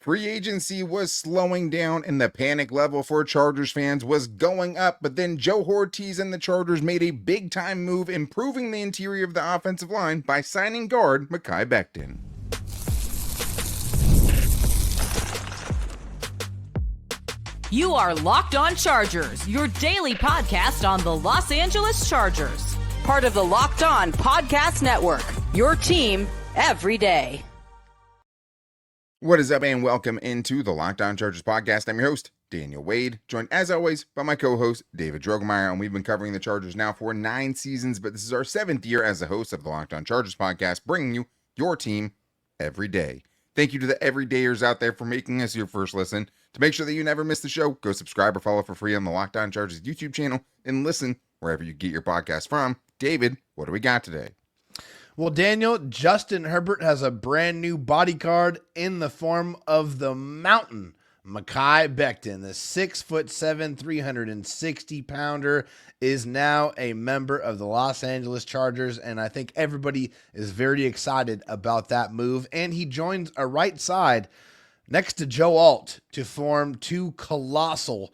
Free agency was slowing down and the panic level for Chargers fans was going up, but then Joe Ortiz and the Chargers made a big time move improving the interior of the offensive line by signing guard Mekhi Becton. You are Locked On Chargers, your daily podcast on the Los Angeles Chargers. Part of the Locked On Podcast Network, your team every day. What is up, and welcome into the Locked On Chargers podcast. I'm your host, Daniel Wade, joined as always by my co-host, David Droegemeier, and we've been covering the Chargers now for 9 seasons, but this is our 7th year as the host of the Locked On Chargers podcast, bringing you your team every day. Thank you to the everydayers out there for making us your first listen. To make sure that you never miss the show, go subscribe or follow for free on the Locked On Chargers YouTube channel and listen wherever you get your podcast from. David, what do we got today? Well, Daniel, Justin Herbert has a brand new body card in the form of the mountain. Mekhi Becton, the 6'7", 360-pounder, is now a member of the Los Angeles Chargers, and I think everybody is very excited about that move. And he joins a right side next to Joe Alt to form two colossal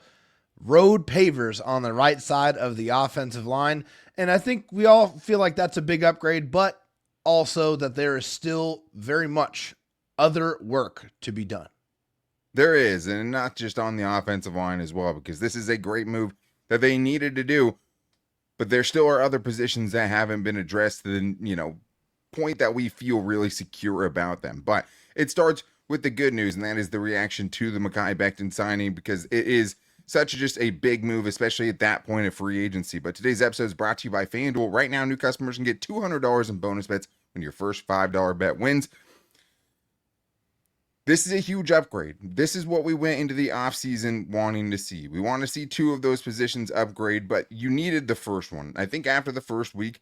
road pavers on the right side of the offensive line. And I think we all feel like that's a big upgrade, but also that there is still very much other work to be done. There is, and not just on the offensive line as well, because this is a great move that they needed to do, but there still are other positions that haven't been addressed to the, point that we feel really secure about them. But it starts with the good news, and that is the reaction to the Mekhi Becton signing, because it is such just a big move, especially at that point of free agency. But today's episode is brought to you by FanDuel. Right now, new customers can get $200 in bonus bets when your first $5 bet wins. This is a huge upgrade. This is what we went into the offseason wanting to see. We want to see 2 of those positions upgrade, but you needed the first one. I think after the first week,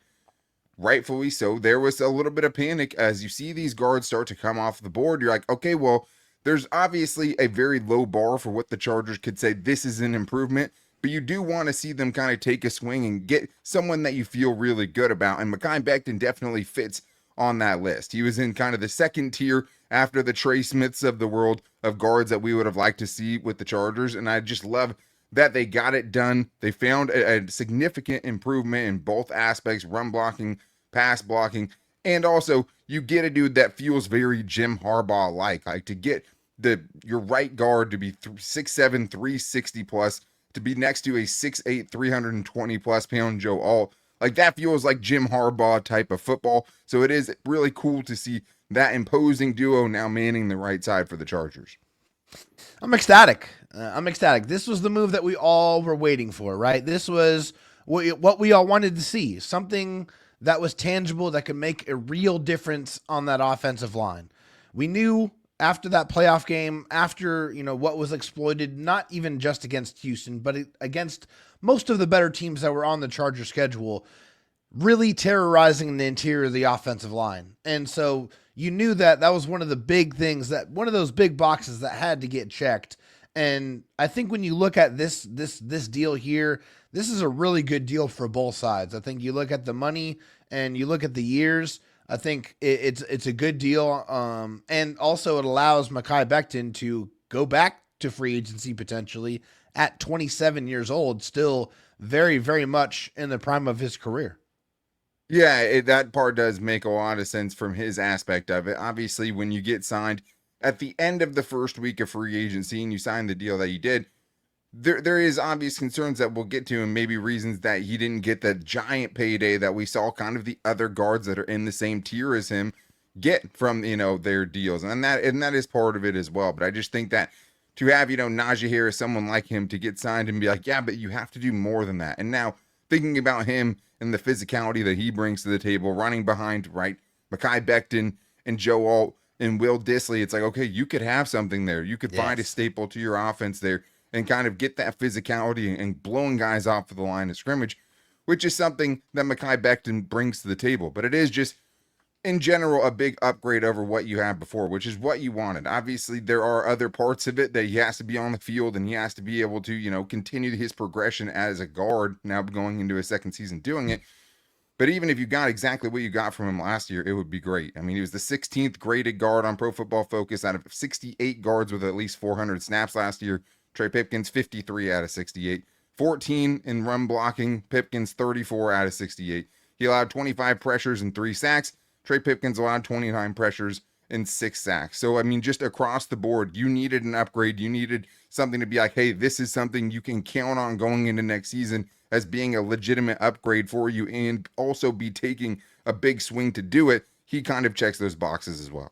rightfully so, there was a little bit of panic as you see these guards start to come off the board. You're like, okay, well, there's obviously a very low bar for what the Chargers could say this is an improvement, but you do want to see them kind of take a swing and get someone that you feel really good about, and Mekhi Becton definitely fits on that list. He was in kind of the second tier after the Trey Smiths of the world of guards that we would have liked to see with the Chargers, and I just love that they got it done. They found a significant improvement in both aspects, run blocking, pass blocking, and also you get a dude that feels very Jim Harbaugh-like to get your right guard to be 6'7", 360 plus, to be next to a 6'8", 320 plus pound Joe Alt. That feels like Jim Harbaugh type of football. So it is really cool to see that imposing duo now manning the right side for the Chargers. I'm ecstatic. This was the move that we all were waiting for, right? This was what we all wanted to see. Something that was tangible that could make a real difference on that offensive line. We knew after that playoff game, after, what was exploited, not even just against Houston, but against most of the better teams that were on the Chargers schedule, really terrorizing the interior of the offensive line. And so you knew that was one of the big things, that one of those big boxes that had to get checked. And I think when you look at this deal here, this is a really good deal for both sides. I think you look at the money and you look at the years, I think it's a good deal. And also it allows Mekhi Becton to go back to free agency potentially at 27 years old, still very, very much in the prime of his career. Yeah, that part does make a lot of sense from his aspect of it. Obviously, when you get signed at the end of the first week of free agency and you sign the deal that you did, there is obvious concerns that we'll get to, and maybe reasons that he didn't get the giant payday that we saw kind of the other guards that are in the same tier as him get from, their deals. And that is part of it as well. But I just think that to have, Najee Harris, someone like him, to get signed and be like, yeah, but you have to do more than that. And now thinking about him and the physicality that he brings to the table, running behind, right, Mekhi Becton and Joe Alt and Will Dissly, it's like, okay, you could have something there. You could find a staple to your offense there and kind of get that physicality and blowing guys off of the line of scrimmage, which is something that Mekhi Becton brings to the table. But it is just, in general, a big upgrade over what you had before, which is what you wanted. Obviously, there are other parts of it that he has to be on the field and he has to be able to, continue his progression as a guard, now going into his second season doing it. But even if you got exactly what you got from him last year, it would be great. I mean, he was the 16th graded guard on Pro Football Focus out of 68 guards with at least 400 snaps last year. Trey Pipkins, 53 out of 68. 14 in run blocking. Pipkins, 34 out of 68. He allowed 25 pressures and 3 sacks. Trey Pipkins allowed 29 pressures and 6 sacks. So, I mean, just across the board, you needed an upgrade. You needed something to be like, hey, this is something you can count on going into next season as being a legitimate upgrade for you and also be taking a big swing to do it. He kind of checks those boxes as well.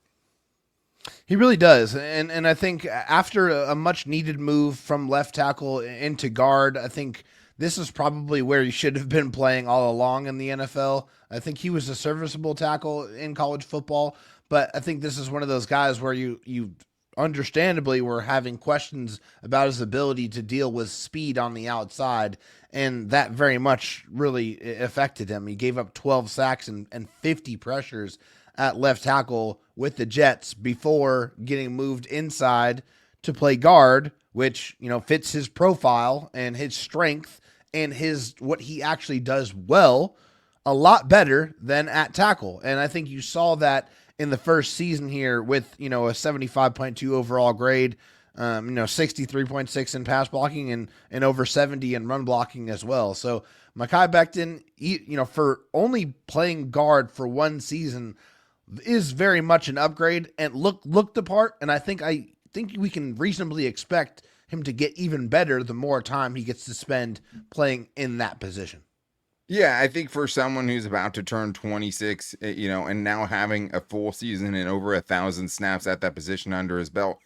He really does. And I think after a much needed move from left tackle into guard, I think this is probably where he should have been playing all along in the NFL. I think he was a serviceable tackle in college football, but I think this is one of those guys where you understandably were having questions about his ability to deal with speed on the outside, and that very much really affected him. He gave up 12 sacks and 50 pressures at left tackle with the Jets before getting moved inside to play guard, which, you know, fits his profile and his strength and his what he actually does well a lot better than at tackle. And I think you saw that in the first season here with, you know, a 75.2 overall grade, 63.6 in pass blocking and over 70 in run blocking as well. So Mekhi Becton, for only playing guard for one season is very much an upgrade and looked the part. And I think we can reasonably expect him to get even better the more time he gets to spend playing in that position. Yeah, I think for someone who's about to turn 26, and now having a full season and over 1,000 snaps at that position under his belt,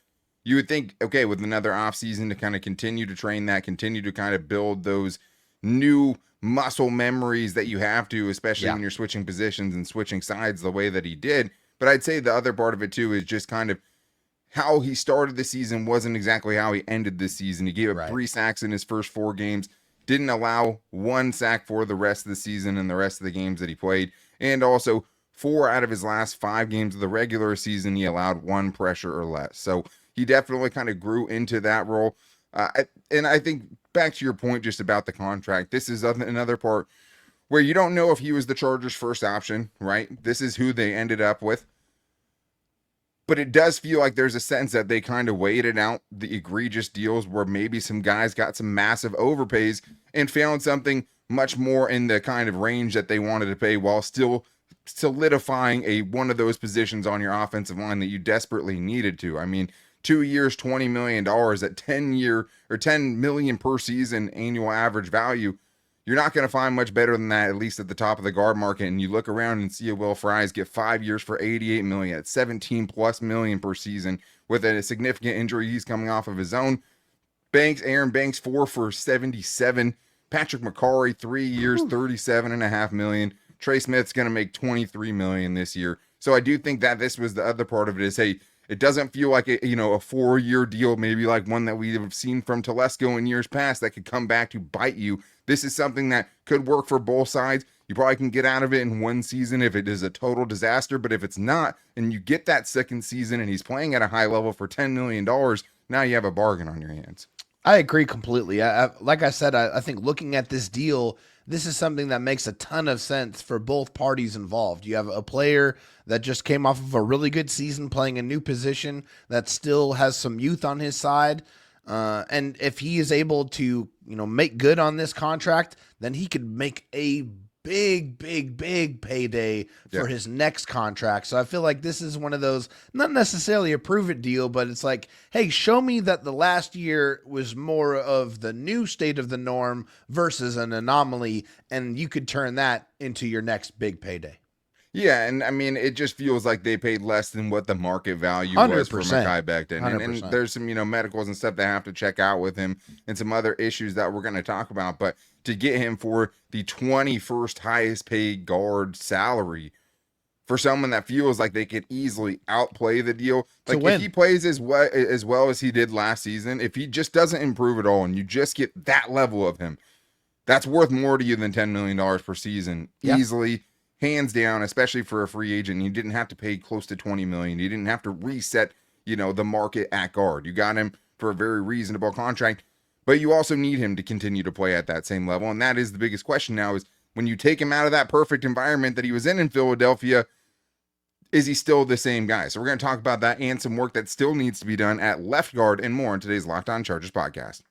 you would think, okay, with another offseason to kind of continue to train that, continue to kind of build those new muscle memories that you have to, especially when you're switching positions and switching sides the way that he did. But I'd say the other part of it too is just kind of how he started the season wasn't exactly how he ended the season. He gave up 3 sacks in his first 4 games. Didn't allow 1 sack for the rest of the season and the rest of the games that he played. And also 4 out of his last 5 games of the regular season, he allowed 1 pressure or less. So he definitely kind of grew into that role. And I think back to your point just about the contract, this is another part where you don't know if he was the Chargers' first option, right? This is who they ended up with. But it does feel like there's a sense that they kind of waited out the egregious deals where maybe some guys got some massive overpays and found something much more in the kind of range that they wanted to pay while still solidifying one of those positions on your offensive line that you desperately needed to. I mean, 2 years, $20 million at 10 million per season annual average value. You're not going to find much better than that, at least at the top of the guard market. And you look around and see a Will Fries get 5 years for $88 million, at 17 plus million per season with a significant injury he's coming off of his own. Aaron Banks, 4 for 77. Patrick McCarry, 3 years, 37.5 million. Trey Smith's going to make 23 million this year. So I do think that this was the other part of it is, hey, it doesn't feel like a 4-year deal, maybe like one that we've seen from Telesco in years past that could come back to bite you. This is something that could work for both sides. You probably can get out of it in one season if it is a total disaster, but if it's not, and you get that second season and he's playing at a high level for $10 million, now you have a bargain on your hands. I agree completely. Like I said, I think looking at this deal, this is something that makes a ton of sense for both parties involved. You have a player that just came off of a really good season playing a new position that still has some youth on his side. And if he is able to, make good on this contract, then he could make a big payday for his next contract. So I feel like this is one of those, not necessarily a prove it deal, but it's like, hey, show me that the last year was more of the new state of the norm versus an anomaly, and you could turn that into your next big payday. Yeah, and I mean, it just feels like they paid less than what the market value was for Mekhi Becton. And there's some, medicals and stuff that have to check out with him and some other issues that we're going to talk about. But to get him for the 21st highest paid guard salary for someone that feels like they could easily outplay the deal. Like if he plays as well as he did last season, if he just doesn't improve at all and you just get that level of him, that's worth more to you than $10 million per season easily. Hands down, especially for a free agent. You didn't have to pay close to $20 million. You didn't have to reset, the market at guard. You got him for a very reasonable contract, but you also need him to continue to play at that same level. And that is the biggest question now is when you take him out of that perfect environment that he was in Philadelphia, is he still the same guy? So we're going to talk about that and some work that still needs to be done at left guard and more in today's Locked On Chargers podcast.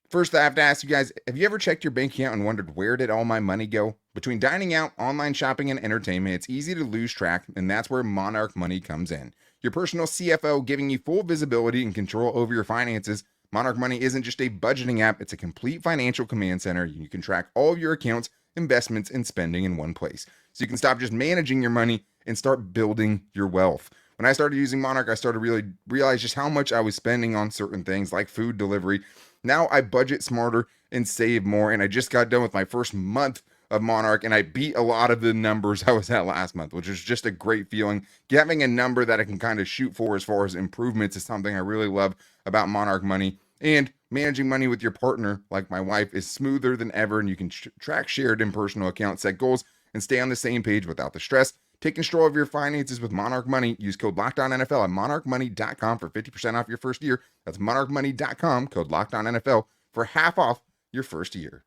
First, I have to ask you guys, have you ever checked your bank account and wondered where did all my money go? Between dining out, online shopping, and entertainment, it's easy to lose track, and that's where Monarch Money comes in. Your personal CFO giving you full visibility and control over your finances. Monarch Money isn't just a budgeting app, it's a complete financial command center. You can track all of your accounts, investments, and spending in one place. So you can stop just managing your money and start building your wealth. When I started using Monarch, I started to really realize just how much I was spending on certain things like food delivery. Now I budget smarter and save more, and I just got done with my first month of Monarch, and I beat a lot of the numbers I was at last month, which is just a great feeling. Having a number that I can kind of shoot for as far as improvements is something I really love about Monarch Money. And managing money with your partner, like my wife, is smoother than ever, and you can track shared and personal accounts, set goals, and stay on the same page without the stress. Take control of your finances with Monarch Money. Use code LOCKEDONNFL at monarchmoney.com for 50% off your first year. That's monarchmoney.com, code LOCKEDONNFL for half off your first year.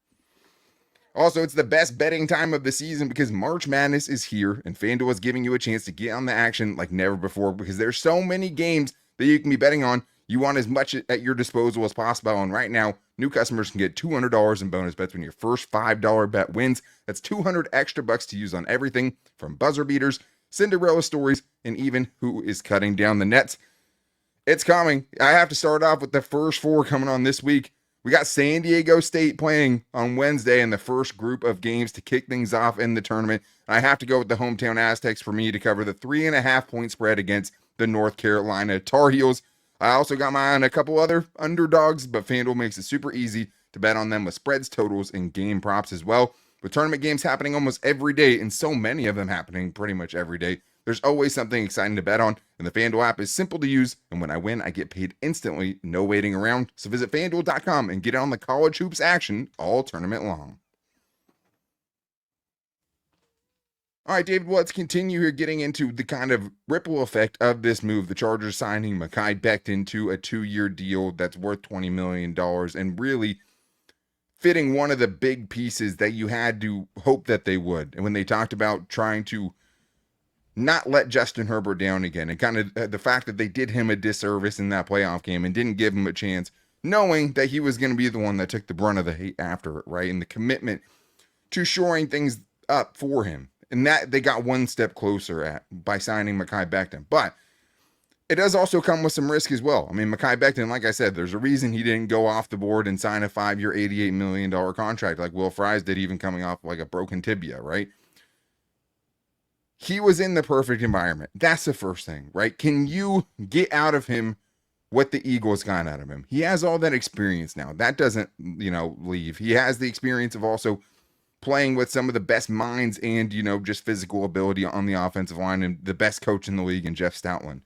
Also, it's the best betting time of the season because March Madness is here, and FanDuel is giving you a chance to get on the action like never before because there's so many games that you can be betting on. You want as much at your disposal as possible, and right now, new customers can get $200 in bonus bets when your first $5 bet wins. That's $200 extra bucks to use on everything from buzzer beaters, Cinderella stories, and even who is cutting down the nets. It's coming. I have to start off with the first four coming on this week. We got San Diego State playing on Wednesday in the first group of games to kick things off in the tournament. I have to go with the hometown Aztecs for me to cover the 3.5 point spread against the North Carolina Tar Heels. I also got my eye on a couple other underdogs, but FanDuel makes it super easy to bet on them with spreads, totals, and game props as well. With tournament games happening almost every day, and so many of them happening pretty much every day, there's always something exciting to bet on, and the FanDuel app is simple to use, and when I win, I get paid instantly, no waiting around. So visit FanDuel.com and get on the college hoops action all tournament long. All right, David, let's continue here getting into the kind of ripple effect of this move. The Chargers signing Mekhi Becton to a 2-year deal that's worth $20 million and really fitting one of the big pieces that you had to hope that they would. And when they talked about trying to not let Justin Herbert down again, and kind of the fact that they did him a disservice in that playoff game and didn't give him a chance, knowing that he was going to be the one that took the brunt of the hate after it, right? And the commitment to shoring things up for him. And that they got one step closer at by signing Mekhi Becton. But it does also come with some risk as well. I mean, Mekhi Becton, like I said, there's a reason he didn't go off the board and sign a 5-year, $88 million contract like Will Fries did, even coming off like a broken tibia, right? He was in the perfect environment. That's the first thing, right? Can you get out of him what the Eagles got out of him? He has all that experience now. That doesn't, leave. He has the experience of also playing with some of the best minds and, just physical ability on the offensive line and the best coach in the league in Jeff Stoutland.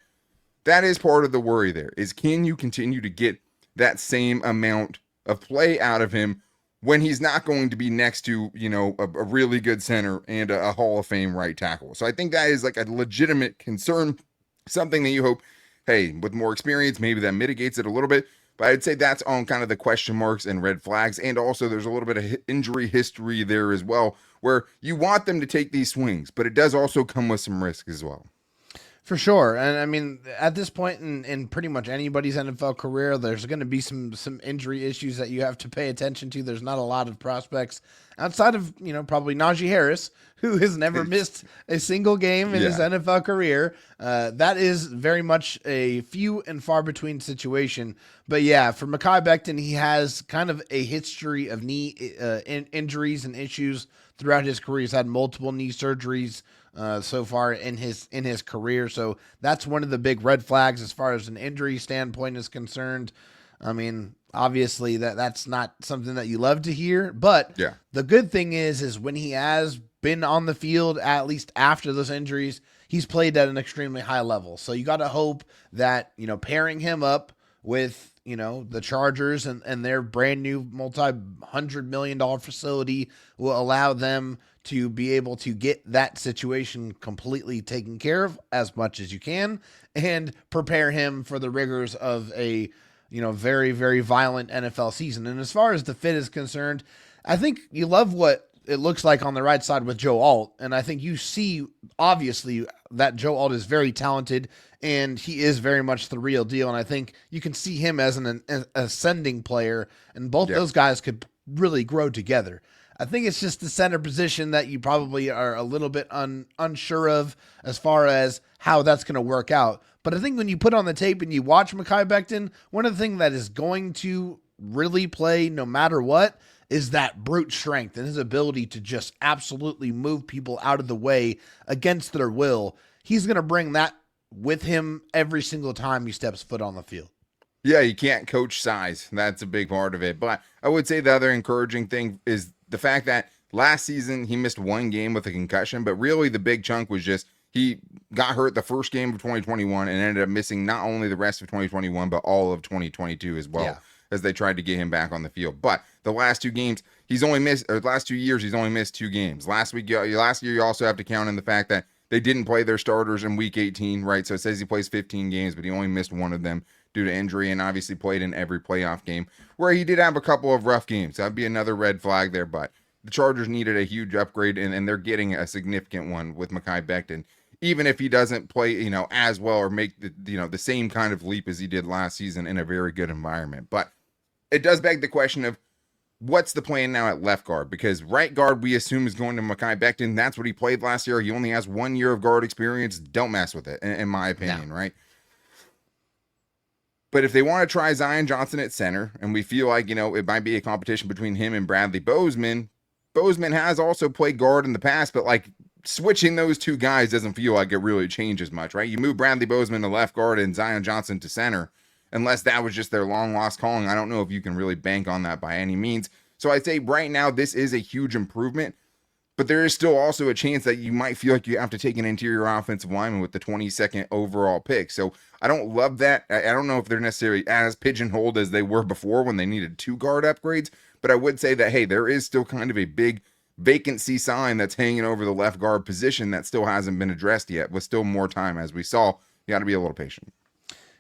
That is part of the worry there, is can you continue to get that same amount of play out of him when he's not going to be next to, a really good center and a Hall of Fame right tackle? So I think that is like a legitimate concern, something that you hope, hey, with more experience, maybe that mitigates it a little bit. But I'd say that's on kind of the question marks and red flags. And also there's a little bit of injury history there as well, where you want them to take these swings, but it does also come with some risk as well. For sure. And I mean, at this point in pretty much anybody's NFL career, there's going to be some injury issues that you have to pay attention to. There's not a lot of prospects outside of, probably Najee Harris, who has never missed a single game in his NFL career. That is very much a few and far between situation. But yeah, for Mekhi Becton, he has kind of a history of knee injuries and issues throughout his career. He's had multiple knee surgeries so far in his career. So that's one of the big red flags as far as an injury standpoint is concerned. I mean, obviously that's not something that you love to hear, but the good thing is when he has been on the field, at least after those injuries, he's played at an extremely high level. So you got to hope that, pairing him up with, the Chargers and their brand new multi-$100 million facility will allow them to be able to get that situation completely taken care of as much as you can and prepare him for the rigors of a, very, very violent NFL season. And as far as the fit is concerned, I think you love what it looks like on the right side with Joe Alt. And I think you see, obviously, that Joe Alt is very talented and he is very much the real deal. And I think you can see him as an ascending player, and both those guys could really grow together. I think it's just the center position that you probably are a little bit unsure of as far as how that's going to work out. But I think when you put on the tape and you watch Mekhi Becton, one of the things that is going to really play no matter what is that brute strength and his ability to just absolutely move people out of the way against their will. He's going to bring that with him every single time he steps foot on the field. Yeah, you can't coach size. That's a big part of it. But I would say the other encouraging thing is the fact that last season he missed one game with a concussion, but really the big chunk was just he got hurt the first game of 2021 and ended up missing not only the rest of 2021, but all of 2022 as well. As they tried to get him back on the field. But the last 2 games, last 2 years, he's only missed 2 games. Last year, you also have to count in the fact that they didn't play their starters in week 18, right? So it says he plays 15 games, but he only missed one of them due to injury, and obviously played in every playoff game where he did have a couple of rough games. That'd be another red flag there, but the Chargers needed a huge upgrade, and they're getting a significant one with Mekhi Becton. Even if he doesn't play, as well or make the same kind of leap as he did last season in a very good environment. But it does beg the question of what's the plan now at left guard? Because right guard, we assume, is going to Mekhi Becton. That's what he played last year. He only has 1 year of guard experience. Don't mess with it, in my opinion, right? But if they want to try Zion Johnson at center, and we feel like, it might be a competition between him and Bradley Bozeman has also played guard in the past, but switching those 2 guys doesn't feel like it really changes much, right? You move Bradley Bozeman to left guard and Zion Johnson to center. Unless that was just their long lost calling, I don't know if you can really bank on that by any means. So I'd say right now this is a huge improvement, but there is still also a chance that you might feel like you have to take an interior offensive lineman with the 22nd overall pick. So I don't love that. I don't know if they're necessarily as pigeonholed as they were before when they needed 2 guard upgrades, but I would say that, hey, there is still kind of a big vacancy sign that's hanging over the left guard position that still hasn't been addressed yet, with still more time. As we saw, you got to be a little patient.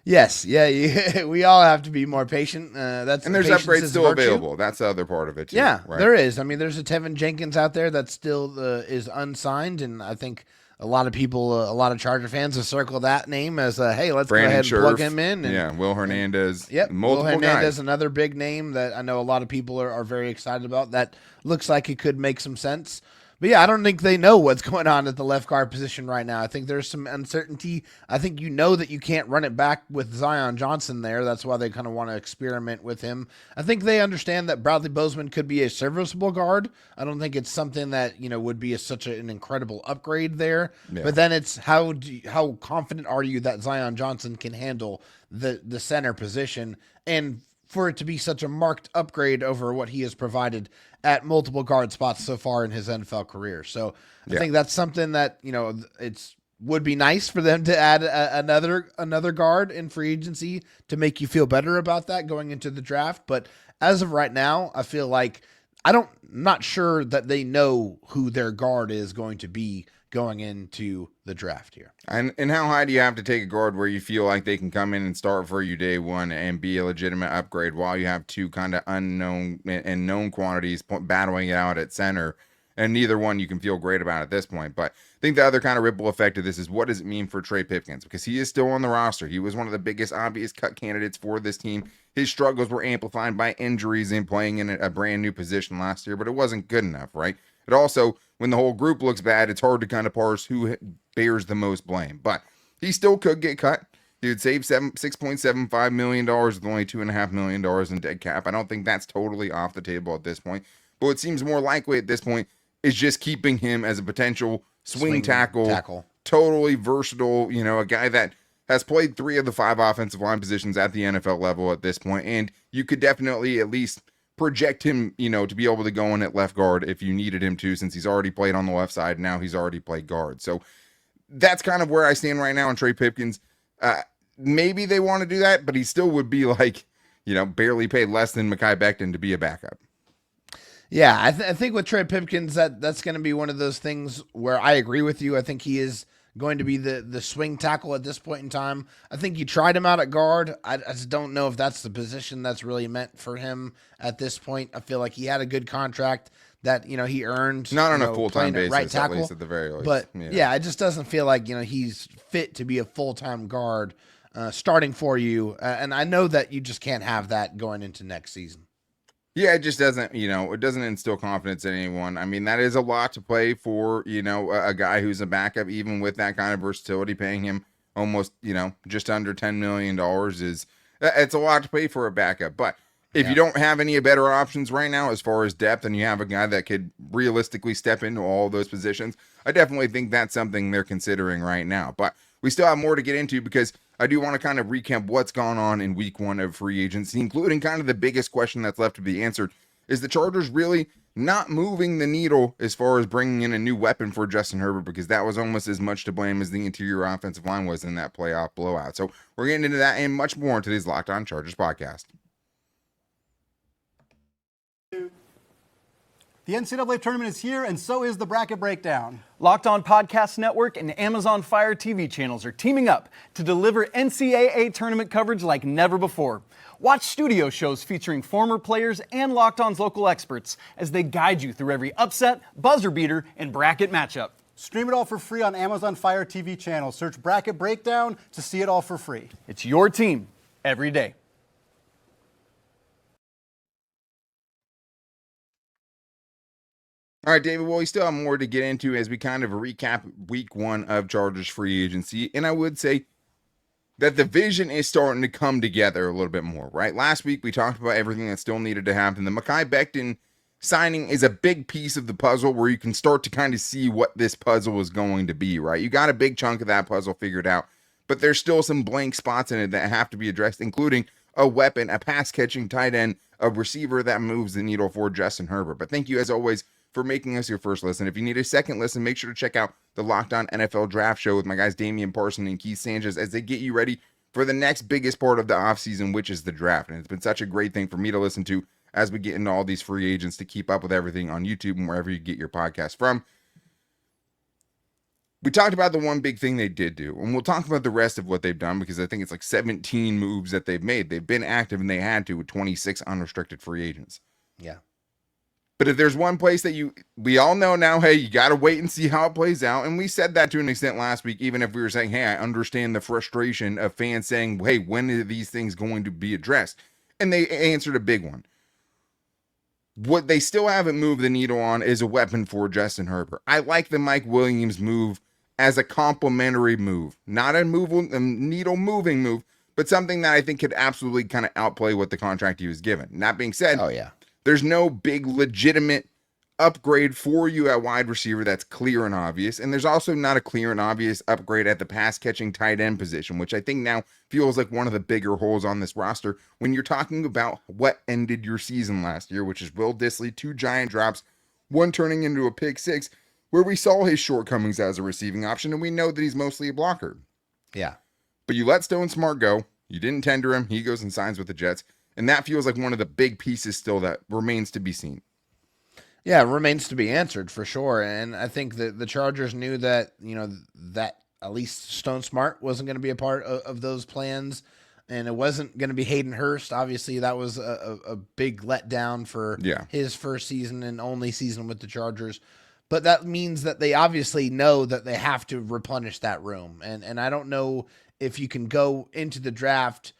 Yes, we all have to be more patient. And there's upgrades still available. That's the other part of it too. Yeah, right? There is. I mean, there's a Tevin Jenkins out there that still is unsigned, and I think a lot of people, a lot of Charger fans have circled that name as, hey, let's Brandon go ahead and Scherf, plug him in. And, Will Hernandez. Yep, multiple Will Hernandez, guys. Another big name that I know a lot of people are very excited about. That looks like it could make some sense. But yeah, I don't think they know what's going on at the left guard position right now. I think there's some uncertainty. I think that you can't run it back with Zion Johnson there. That's why they kind of want to experiment with him. I think they understand that Bradley Bozeman could be a serviceable guard. I don't think it's something that, would be such an incredible upgrade there. Yeah. But then it's how confident are you that Zion Johnson can handle the center position, and for it to be such a marked upgrade over what he has provided at multiple guard spots so far in his NFL career. So I think that's something that, it's would be nice for them to add another guard in free agency to make you feel better about that going into the draft. But as of right now, I feel like not sure that they know who their guard is going to be going into the draft here. And how high do you have to take a guard where you feel like they can come in and start for you day one and be a legitimate upgrade while you have 2 kind of unknown and known quantities battling it out at center, and neither one you can feel great about at this point. But I think the other kind of ripple effect of this is, what does it mean for Trey Pipkins? Because he is still on the roster. He was one of the biggest obvious cut candidates for this team. His struggles were amplified by injuries and playing in a brand new position last year, but it wasn't good enough, right? It also, when the whole group looks bad, it's hard to kind of parse who bears the most blame. But he still could get cut. He would save $6.75 million with only $2.5 million in dead cap. I don't think that's totally off the table at this point. But what seems more likely at this point is just keeping him as a potential swing tackle, totally versatile, a guy that has played 3 of the 5 offensive line positions at the NFL level at this point. And you could definitely at least project him, to be able to go in at left guard if you needed him to, since he's already played on the left side. Now he's already played guard. So that's kind of where I stand right now on Trey Pipkins. Maybe they want to do that, but he still would be barely paid less than Mekhi Becton to be a backup. Yeah, I think with Trey Pipkins, that's going to be one of those things where I agree with you. I think he is going to be the swing tackle at this point in time. I think you tried him out at guard. I just don't know if that's the position that's really meant for him at this point. I feel like he had a good contract that, he earned. Not on a full-time basis, right tackle, at least at the very least. But, it just doesn't feel like, he's fit to be a full-time guard starting for you. And I know that you just can't have that going into next season. Yeah, it just doesn't, it doesn't instill confidence in anyone. I mean, that is a lot to play for, a guy who's a backup, even with that kind of versatility. Paying him almost, just under $10 million it's a lot to pay for a backup. But if you don't have any better options right now as far as depth, and you have a guy that could realistically step into all those positions, I definitely think that's something they're considering right now. But we still have more to get into, because I do want to kind of recap what's gone on in week 1 of free agency, including kind of the biggest question that's left to be answered. Is the Chargers really not moving the needle as far as bringing in a new weapon for Justin Herbert? Because that was almost as much to blame as the interior offensive line was in that playoff blowout. So we're getting into that and much more in today's Locked On Chargers podcast. The NCAA tournament is here, and so is the bracket breakdown. Locked On Podcast Network and Amazon Fire TV channels are teaming up to deliver NCAA tournament coverage like never before. Watch studio shows featuring former players and Locked On's local experts as they guide you through every upset, buzzer beater, and bracket matchup. Stream it all for free on Amazon Fire TV channel. Search Bracket Breakdown to see it all for free. It's your team every day. All right, David, well, we still have more to get into as we kind of recap week 1 of Chargers free agency. And I would say that the vision is starting to come together a little bit more, right? Last week, we talked about everything that still needed to happen. The Mekhi Becton signing is a big piece of the puzzle where you can start to kind of see what this puzzle is going to be, right? You got a big chunk of that puzzle figured out, but there's still some blank spots in it that have to be addressed, including a weapon, a pass-catching tight end, a receiver that moves the needle for Justin Herbert. But thank you, as always, for making us your first listen. If you need a second listen, make sure to check out the Locked On NFL Draft Show with my guys Damian Parson and Keith Sanchez as they get you ready for the next biggest part of the offseason, which is the draft. And it's been such a great thing for me to listen to as we get into all these free agents to keep up with everything on YouTube and wherever you get your podcast from. We talked about the one big thing they did do, and we'll talk about the rest of what they've done, because I think it's like 17 moves that they've made. They've been active, and they had to, with 26 unrestricted free agents. Yeah. But if there's one place that we all know now, hey, you got to wait and see how it plays out. And we said that to an extent last week, even if we were saying, hey, I understand the frustration of fans saying, hey, when are these things going to be addressed? And they answered a big one. What they still haven't moved the needle on is a weapon for Justin Herbert. I like the Mike Williams move as a complimentary move, not a needle moving move, but something that I think could absolutely kind of outplay what the contract he was given. And that being said, there's no big legitimate upgrade for you at wide receiver that's clear and obvious. And there's also not a clear and obvious upgrade at the pass catching tight end position, which I think now feels like one of the bigger holes on this roster when you're talking about what ended your season last year, which is Will Dissly, 2 giant drops, 1 turning into a pick 6, where we saw his shortcomings as a receiving option, and we know that he's mostly a blocker. Yeah. But you let Stone Smart go. You didn't tender him. He goes and signs with the Jets. And that feels like one of the big pieces still that remains to be seen. Yeah, it remains to be answered for sure. And I think that the Chargers knew that, that at least Stone Smart wasn't going to be a part of those plans. And it wasn't going to be Hayden Hurst. Obviously, that was a big letdown for his first season and only season with the Chargers. But that means that they obviously know that they have to replenish that room. And I don't know if you can go into the draft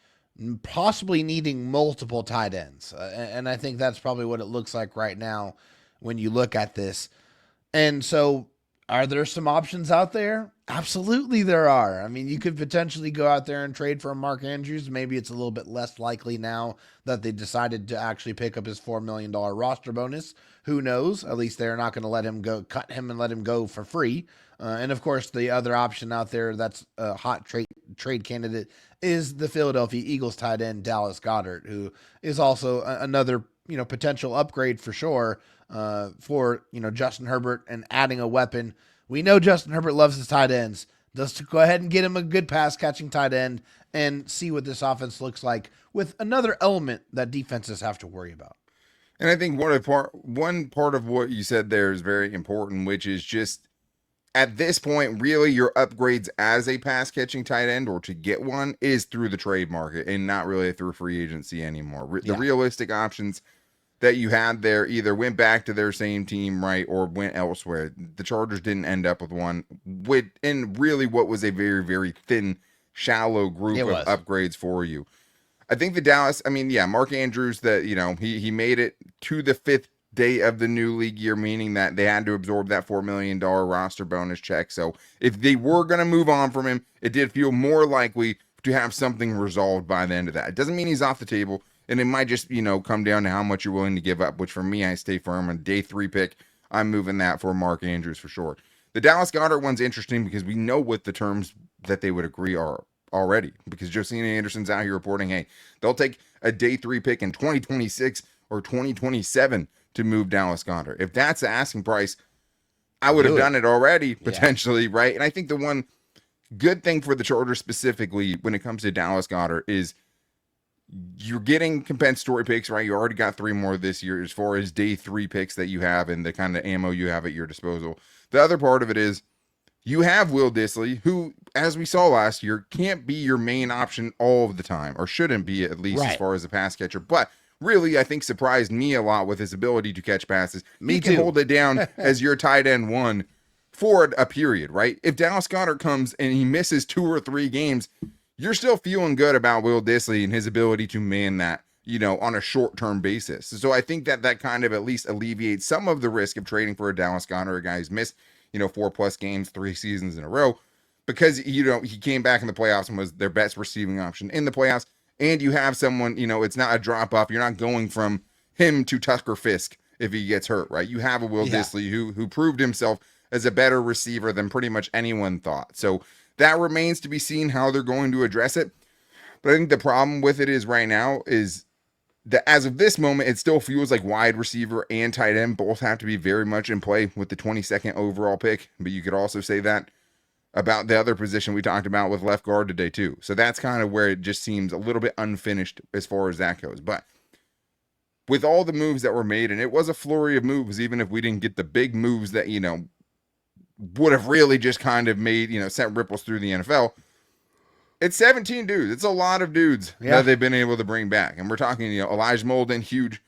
possibly needing multiple tight ends. And I think that's probably what it looks like right now when you look at this. And so are there some options out there? Absolutely there are. I mean, you could potentially go out there and trade for Mark Andrews. Maybe it's a little bit less likely now that they decided to actually pick up his $4 million roster bonus. Who knows? At least they're not going to let him go, cut him and let him go for free. And of course, the other option out there that's a hot trade candidate is the Philadelphia Eagles tight end Dallas Goedert, who is also another potential upgrade for sure for Justin Herbert and adding a weapon. We know Justin Herbert loves his tight ends. Just go ahead and get him a good pass catching tight end and see what this offense looks like with another element that defenses have to worry about. And I think one part of what you said there is very important, which is just at this point, really your upgrades as a pass catching tight end or to get one is through the trade market and not really through free agency anymore. The realistic options that you had there either went back to their same team, right, or went elsewhere. The Chargers didn't end up with one in really what was a very, very thin, shallow group of upgrades for you. I think the Dallas, Mark Andrews, that, he made it to the 5th day of the new league year, meaning that they had to absorb that $4 million roster bonus check. So if they were going to move on from him, it did feel more likely to have something resolved by the end of that. It doesn't mean he's off the table, and it might just, come down to how much you're willing to give up, which for me, I stay firm on day 3 pick. I'm moving that for Mark Andrews for sure. The Dallas Goedert one's interesting because we know what the terms that they would agree are already, because Josina Anderson's out here reporting, hey, they'll take a day 3 pick in 2026 or 2027 to move Dallas Goedert. If that's the asking price, I would have done it already, potentially, right? And I think the one good thing for the Chargers specifically when it comes to Dallas Goedert is you're getting compensatory picks, right? You already got 3 more this year as far as day 3 picks that you have and the kind of ammo you have at your disposal. The other part of it is you have Will Dissly, who, as we saw last year, can't be your main option all of the time, or shouldn't be at least as far as a pass catcher, but really, I think surprised me a lot with his ability to catch passes. He can hold it down as your tight end 1 for a period, right? If Dallas Goedert comes and he misses 2 or 3 games, you're still feeling good about Will Dissly and his ability to man that, on a short-term basis. So I think that kind of at least alleviates some of the risk of trading for a Dallas Goedert, a guy who's missed, 4+ games, 3 seasons in a row, because, he came back in the playoffs and was their best receiving option in the playoffs. And you have someone, it's not a drop off. You're not going from him to Tucker Fisk if he gets hurt, right? You have a Will Dissly who proved himself as a better receiver than pretty much anyone thought. So that remains to be seen how they're going to address it. But I think the problem with it is right now is that as of this moment, it still feels like wide receiver and tight end both have to be very much in play with the 22nd overall pick. But you could also say that about the other position we talked about with left guard today too. So that's kind of where it just seems a little bit unfinished as far as that goes. But with all the moves that were made, and it was a flurry of moves, even if we didn't get the big moves that, would have really just kind of made, sent ripples through the NFL. It's 17 dudes. It's a lot of dudes that they've been able to bring back. And we're talking, Elijah Molden, huge.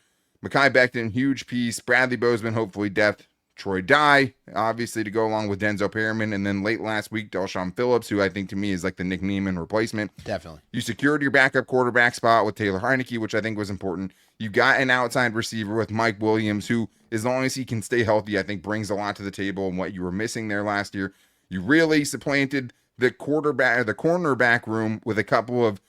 Mekhi Becton, huge piece. Bradley Bozeman, hopefully depth. Troy Dye, obviously, to go along with Denzel Perryman. And then late last week, Delshon Phillips, who I think to me is like the Nick Neiman replacement. Definitely. You secured your backup quarterback spot with Taylor Heineke, which I think was important. You got an outside receiver with Mike Williams, who, as long as he can stay healthy, I think brings a lot to the table and what you were missing there last year. You really supplanted the cornerback room with a couple of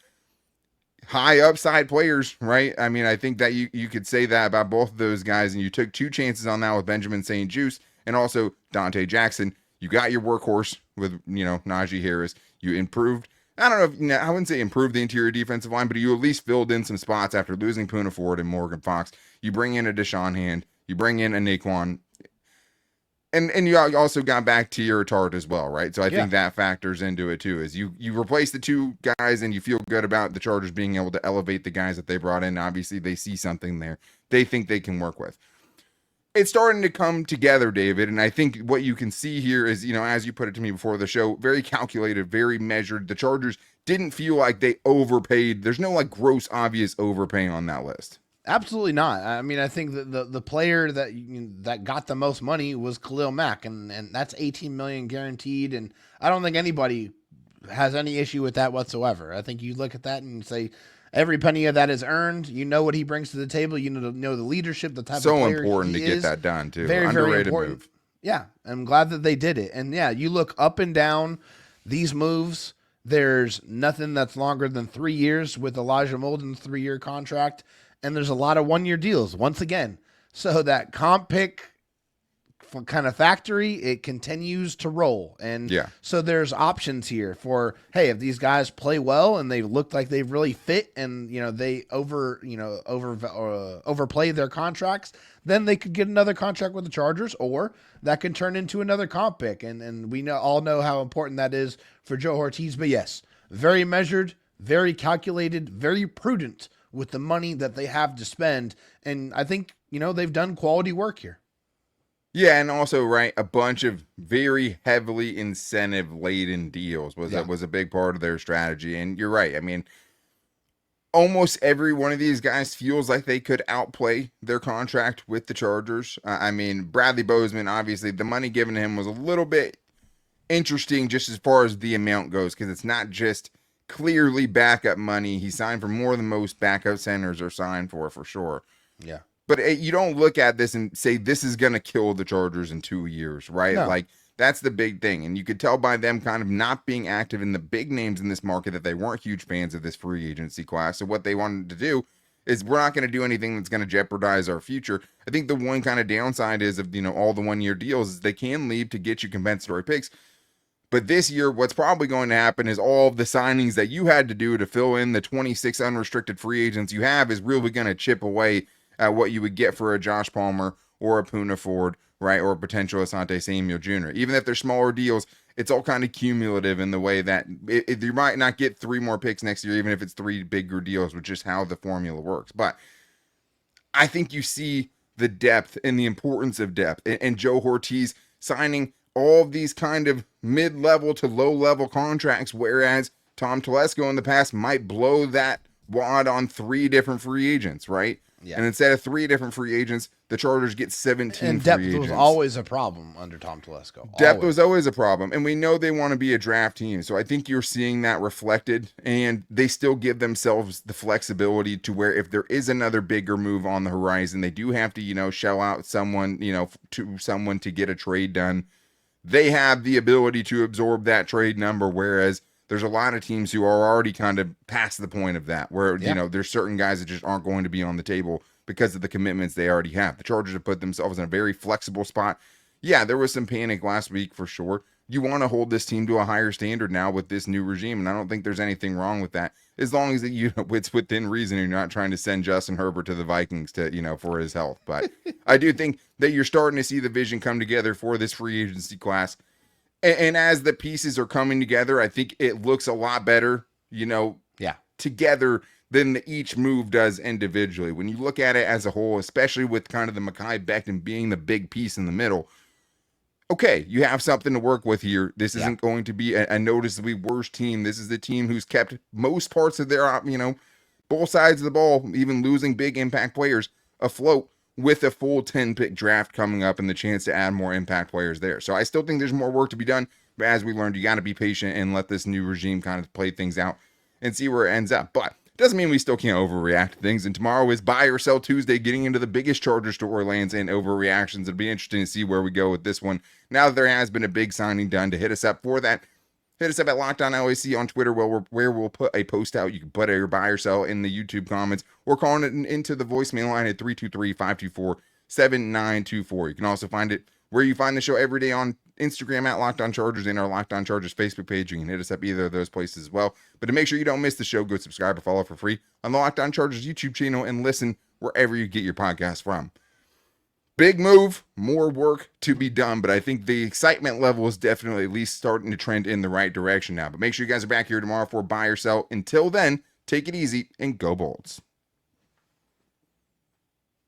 high upside players, right? I think that you could say that about both of those guys, and you took 2 chances on that with Benjamin St. Juste and also Dante Jackson. You got your workhorse with, Najee Harris. You improved. I don't know if, I wouldn't say improved the interior defensive line, but you at least filled in some spots after losing Poona Ford and Morgan Fox. You bring in a Deshaun Hand. You bring in a Naquan. And you also got back to your Tart as well, right? So I think that factors into it too, is you replace the 2 guys and you feel good about the Chargers being able to elevate the guys that they brought in. Obviously, they see something there they think they can work with. It's starting to come together, David, and I think what you can see here is, as you put it to me before the show, very calculated, very measured. The Chargers didn't feel like they overpaid. There's no gross obvious overpaying on that list. Absolutely not. I think that the player that got the most money was Khalil Mack, and that's $18 million guaranteed. And I don't think anybody has any issue with that whatsoever. I think you look at that and say every penny of that is earned. You know what he brings to the table. You know the leadership, the type of player he is. So important to get that done too. Very, underrated very important. Move. Yeah, I'm glad that they did it. And yeah, you look up and down these moves. There's nothing that's longer than 3 years with Elijah Molden's 3-year contract. And there's a lot of 1-year deals once again. So that comp pick kind of factory, it continues to roll. And so there's options here for, hey, if these guys play well and they look like they really fit and, they overplay their contracts, then they could get another contract with the Chargers, or that can turn into another comp pick. And we all know how important that is for Joe Ortiz. But yes, very measured, very calculated, very prudent with the money that they have to spend. And I think, they've done quality work here. Yeah, and also, right, a bunch of very heavily incentive-laden deals was a big part of their strategy. And you're right. I mean, almost every one of these guys feels like they could outplay their contract with the Chargers. I mean, Bradley Bozeman, obviously, the money given to him was a little bit interesting just as far as the amount goes, because it's not just clearly backup money. He signed for more than most backup centers are signed for sure. Yeah. But you don't look at this and say this is going to kill the Chargers in 2 years, right? No. Like, that's the big thing. And you could tell by them kind of not being active in the big names in this market that they weren't huge fans of this free agency class. So what they wanted to do is we're not going to do anything that's going to jeopardize our future. I think the one kind of downside is of, all the 1 year deals is they can leave to get you compensatory picks. But this year, what's probably going to happen is all of the signings that you had to do to fill in the 26 unrestricted free agents you have is really going to chip away at what you would get for a Josh Palmer or a Poona Ford, right, or a potential Asante Samuel Jr. Even if they're smaller deals, it's all kind of cumulative in the way that you might not get 3 more picks next year, even if it's 3 bigger deals, which is how the formula works. But I think you see the depth and the importance of depth, and Joe Ortiz signing all of these kind of mid-level to low-level contracts, whereas Tom Telesco in the past might blow that wad on 3 different free agents, right? Yeah. And instead of 3 different free agents, the Chargers get 17 And free depth agents. was always a problem under Tom Telesco. Depth was always a problem, and we know they want to be a draft team. So I think you're seeing that reflected, and they still give themselves the flexibility to where if there is another bigger move on the horizon, they do have to, shell out someone, to someone to get a trade done. They have the ability to absorb that trade number, whereas there's a lot of teams who are already kind of past the point of that, where, there's certain guys that just aren't going to be on the table because of the commitments they already have. The Chargers have put themselves in a very flexible spot. Yeah, there was some panic last week for sure. You want to hold this team to a higher standard now with this new regime, and I don't think there's anything wrong with that, as long as it's within reason and you're not trying to send Justin Herbert to the Vikings to, for his health. But I do think that you're starting to see the vision come together for this free agency class. And as the pieces are coming together, I think it looks a lot better, together than each move does individually. When you look at it as a whole, especially with kind of the Mekhi Becton being the big piece in the middle, okay, you have something to work with here. This isn't going to be a noticeably worse team. This is the team who's kept most parts of their, both sides of the ball, even losing big impact players, afloat with a full 10-pick draft coming up and the chance to add more impact players there. So I still think there's more work to be done. But as we learned, you got to be patient and let this new regime kind of play things out and see where it ends up. But doesn't mean we still can't overreact to things. And tomorrow is Buy or Sell Tuesday, getting into the biggest Charger storylines and overreactions. It'll be interesting to see where we go with this one. Now that there has been a big signing done, to hit us up for that, hit us up at Locked On LAC on Twitter, where we'll put a post out. You can put your buy or sell in the YouTube comments, or calling it into the voicemail line at 323-524-7924. You can also find it where you find the show every day on Instagram at Locked On Chargers and our Locked On Chargers Facebook page. You can hit us up either of those places as well. But to make sure you don't miss the show, go subscribe or follow for free on the Locked On Chargers YouTube channel and listen wherever you get your podcast from. Big move, more work to be done, but I think the excitement level is definitely at least starting to trend in the right direction now. But make sure you guys are back here tomorrow for Buy or Sell. Until then, take it easy and go Bolts.